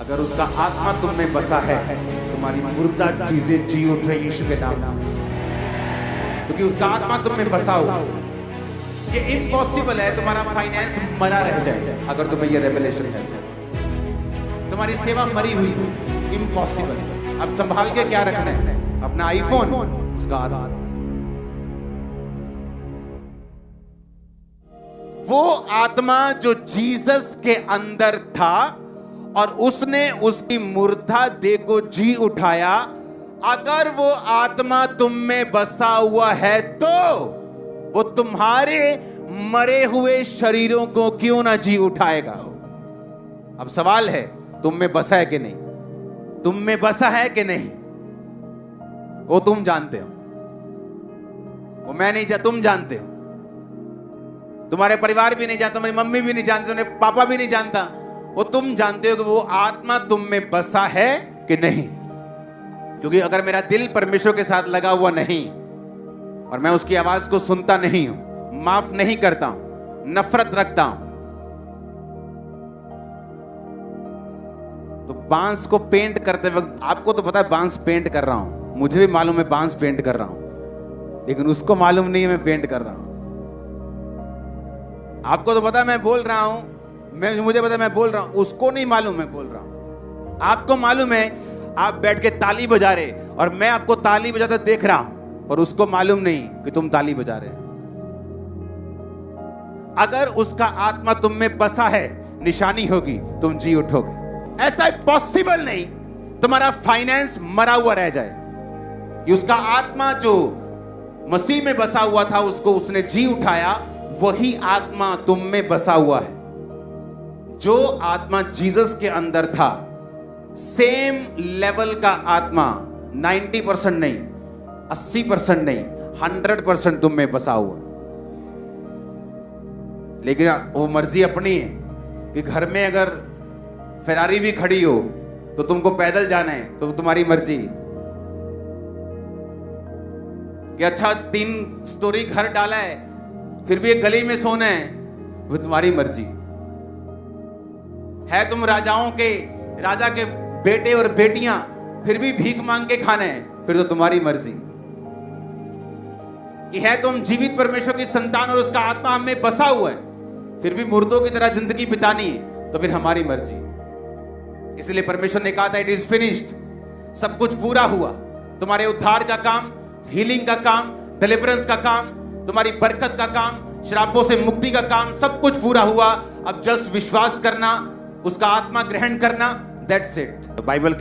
अगर उसका आत्मा तुम में बसा है, तुम्हारी मुर्दा चीजें जी उठ रही यीशु के नाम में, क्योंकि उसका आत्मा तुम में बसा हो। ये इम्पॉसिबल है तुम्हारा फाइनेंस मरा रह जाए अगर तुम्हें ये रेवलेशन है। तुम्हारी सेवा मरी हुई, इम्पॉसिबल। अब संभाल के क्या रखना है? अपना आईफोन, उसका आत्मा। वो आत्मा जो जीसस के अंदर था और उसने उसकी मुर्दा देह को जी उठाया, अगर वो आत्मा तुम में बसा हुआ है तो वो तुम्हारे मरे हुए शरीरों को क्यों ना जी उठाएगा? अब सवाल है, तुम में बसा है कि नहीं? तुम में बसा है कि नहीं? वो तुम जानते हो, वो मैं नहीं जानता, तुम जानते हो। तुम्हारे परिवार भी नहीं जानता, तुम्हारी मम्मी भी नहीं जानती, तुम्हारे पापा भी नहीं जानता। वो तुम जानते हो कि वो आत्मा तुम में बसा है कि नहीं। क्योंकि अगर मेरा दिल परमेश्वर के साथ लगा हुआ नहीं और मैं उसकी आवाज को सुनता नहीं हूं, माफ नहीं करता हूं, नफरत रखता हूं, तो बांस को पेंट करते वक्त, आपको तो पता है बांस पेंट कर रहा हूं, मुझे भी मालूम है बांस पेंट कर रहा हूं, लेकिन उसको मालूम नहीं है मैं पेंट कर रहा हूं। आपको तो पता है मैं बोल रहा हूं, मुझे पता है मैं बोल रहा हूं, उसको नहीं मालूम मैं बोल रहा हूं। आपको मालूम है आप बैठ के ताली बजा रहे और मैं आपको ताली बजाते देख रहा हूं, पर उसको मालूम नहीं कि तुम ताली बजा रहे। अगर उसका आत्मा तुम में बसा है, निशानी होगी, तुम जी उठोगे। ऐसा पॉसिबल नहीं तुम्हारा फाइनेंस मरा हुआ रह जाए कि उसका आत्मा जो मसीह में बसा हुआ था उसको उसने जी उठाया। वही आत्मा तुम में बसा हुआ है। जो आत्मा जीसस के अंदर था, सेम लेवल का आत्मा, 90% नहीं, 80% नहीं, 100% तुम में बसा हुआ। लेकिन वो मर्जी अपनी है कि घर में अगर फेरारी भी खड़ी हो तो तुमको पैदल जाना है तो तुम्हारी मर्जी, कि अच्छा 3 स्टोरी घर डाला है फिर भी एक गली में सोना है, वो तुम्हारी मर्जी है। तुम राजा के बेटे और बेटियां फिर भी भीख मांग के खाना है, फिर तो तुम्हारी मर्जी। कि है तुम जीवित परमेश्वर की संतान और उसका आत्मा हमें बसा हुआ है, फिर भी मुर्दों की तरह जिंदगी बितानी है, तो फिर हमारी मर्जी। इसलिए परमेश्वर ने कहा था इट इज फिनिश्ड, सब कुछ पूरा हुआ। तुम्हारे उद्धार का काम, हीलिंग का काम, डिलीवरेंस का काम, तुम्हारी बरकत का काम, श्रापों से मुक्ति का काम, सब कुछ पूरा हुआ। अब जस्ट विश्वास करना, उसका आत्मा ग्रहण करना, दैट्स इट। बाइबल